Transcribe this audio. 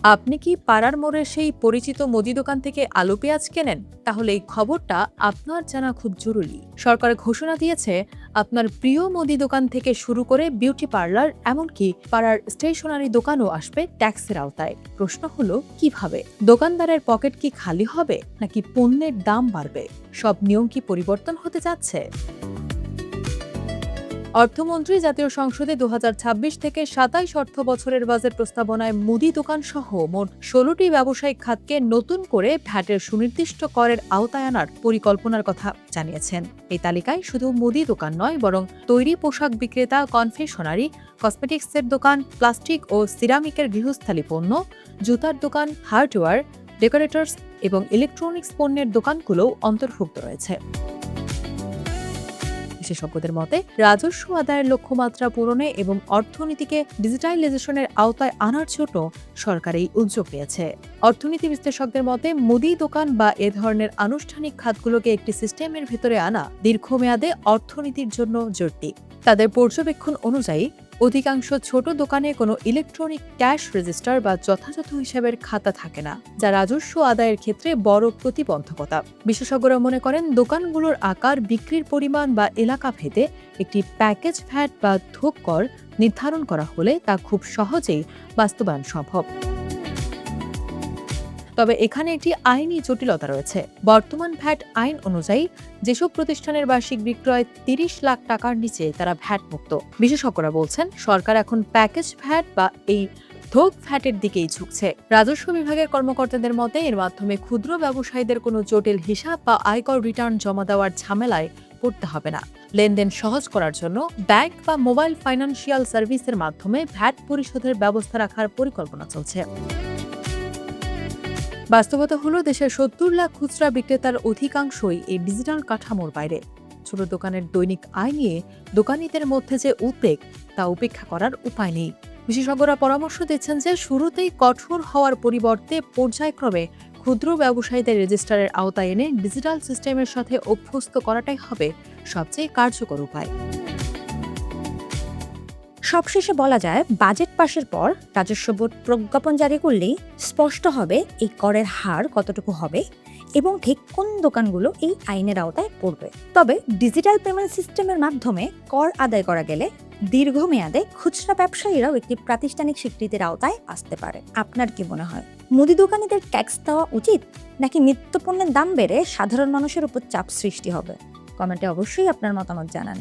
আপনি কি পাড়ার মোড়ের সেই পরিচিত মুদি দোকান থেকে আলু পেঁয়াজ কেনেন? তাহলে এই খবরটা আপনার জানা খুব জরুরি। সরকার ঘোষণা দিয়েছে আপনার প্রিয় মুদি দোকান থেকে শুরু করে বিউটি পার্লার, এমনকি পাড়ার স্টেশনারি দোকানও আসবে ট্যাক্সের আওতায়। প্রশ্ন হলো কিভাবে? দোকানদারের পকেট কি খালি হবে, নাকি পণ্যের দাম বাড়বে? সব নিয়ম কি পরিবর্তন হতে যাচ্ছে? অর্থমন্ত্রী জাতীয় সংসদে 2026 থেকে 27 অর্থ বছরের বাজেট প্রস্তাবনায় মুদি দোকান সহ মোট 16টি ব্যবসায়িক খাতকে নতুন করে ভ্যাটের সুনির্দিষ্ট করের আওতায় আনার পরিকল্পনার কথা জানিয়েছেন। এই তালিকায় শুধু মুদি দোকান নয়, বরং তৈরি পোশাক বিক্রেতা, কনফেশনারি, কসমেটিক্সের দোকান, প্লাস্টিক ও সিরামিকের গৃহস্থালী পণ্য, জুতার দোকান, হার্ডওয়্যার, ডেকোরেটরস এবং ইলেকট্রনিক্স পণ্যের দোকানগুলোও অন্তর্ভুক্ত রয়েছে। বিশেষজ্ঞদের মতে, রাজস্ব আদায়ের লক্ষ্যমাত্রা পূরণে এবং অর্থনীতিকে ডিজিটালাইজেশনের আওতায় আনার জন্য সরকার এই উদ্যোগ নিয়েছে। অর্থনীতি বিশ্লেষকদের মতে, মুদি দোকান বা এ ধরনের আনুষ্ঠানিক খাতগুলোকে একটি সিস্টেমের ভেতরে আনা দীর্ঘমেয়াদে অর্থনীতির জন্য জরুরি। তাদের পর্যবেক্ষণ অনুযায়ী অধিকাংশ ছোট দোকানে কোনো ইলেকট্রনিক ক্যাশ রেজিস্টার বা যথাযথ হিসাবের খাতা থাকে না, যা রাজস্ব আদায়ের ক্ষেত্রে বড় প্রতিবন্ধকতা। বিশেষজ্ঞরা মনে করেন, দোকানগুলোর আকার, বিক্রির পরিমাণ বা এলাকা ভেদে একটি প্যাকেজ ভ্যাট বা থোক কর নির্ধারণ করা হলে তা খুব সহজেই বাস্তবায়ন সম্ভব। তবে এখানে একটি আইনি জটিলতা রয়েছে। বর্তমান ভ্যাট আইন অনুযায়ী যেসব প্রতিষ্ঠানের বার্ষিক বিক্রয় 30 লাখ টাকার নিচে, তারা ভ্যাট মুক্ত। বিশেষজ্ঞরা বলছেন, সরকার এখন প্যাকেজ ভ্যাট বা এই থোক ভ্যাটের দিকেই ঝুঁকছে। রাজস্ব বিভাগের কর্মকর্তাদের মতে, এর মাধ্যমে ক্ষুদ্র ব্যবসায়ীদের কোনো জটিল হিসাব বা আয়কর রিটার্ন জমা দেওয়ার ঝামেলায় পড়তে হবে না। লেনদেন সহজ করার জন্য ব্যাংক বা মোবাইল ফাইন্যান্সিয়াল সার্ভিসের মাধ্যমে ভ্যাট পরিশোধের ব্যবস্থা রাখার পরিকল্পনা চলছে। বাস্তবতা হলো, দেশের 70 লাখ খুচরা বিক্রেতার অধিকাংশই এই ডিজিটাল কাঠামোর বাইরে। ছোট দোকানের দৈনিক আয় নিয়ে দোকানীদের মধ্যে যে উদ্বেগ, তা উপেক্ষা করার উপায় নেই। বিশেষজ্ঞরা পরামর্শ দিচ্ছেন যে শুরুতেই কঠোর হওয়ার পরিবর্তে পর্যায়ক্রমে ক্ষুদ্র ব্যবসায়ীদের রেজিস্টারের আওতায় এনে ডিজিটাল সিস্টেমের সাথে অভ্যস্ত করাটাই হবে সবচেয়ে কার্যকর উপায়। সবশেষে বলা যায়, বাজেট পাশের পর রাজস্ব বোর্ড প্রজ্ঞাপন জারি করলেই স্পষ্ট হবে এই করের হার কতটুকু হবে এবং ঠিক কোন দোকানগুলো এই আইনের আওতায় পড়বে। তবে ডিজিটাল পেমেন্ট সিস্টেমের মাধ্যমে কর আদায় করা গেলে দীর্ঘমেয়াদে খুচরা ব্যবসায়ীরাও একটি প্রাতিষ্ঠানিক স্বীকৃতির আওতায় আসতে পারে। আপনার কি মনে হয়, মুদি দোকানীদের ট্যাক্স দেওয়া উচিত, নাকি নিত্যপণ্যের দাম বেড়ে সাধারণ মানুষের উপর চাপ সৃষ্টি হবে? কমেন্টে অবশ্যই আপনার মতামত জানান।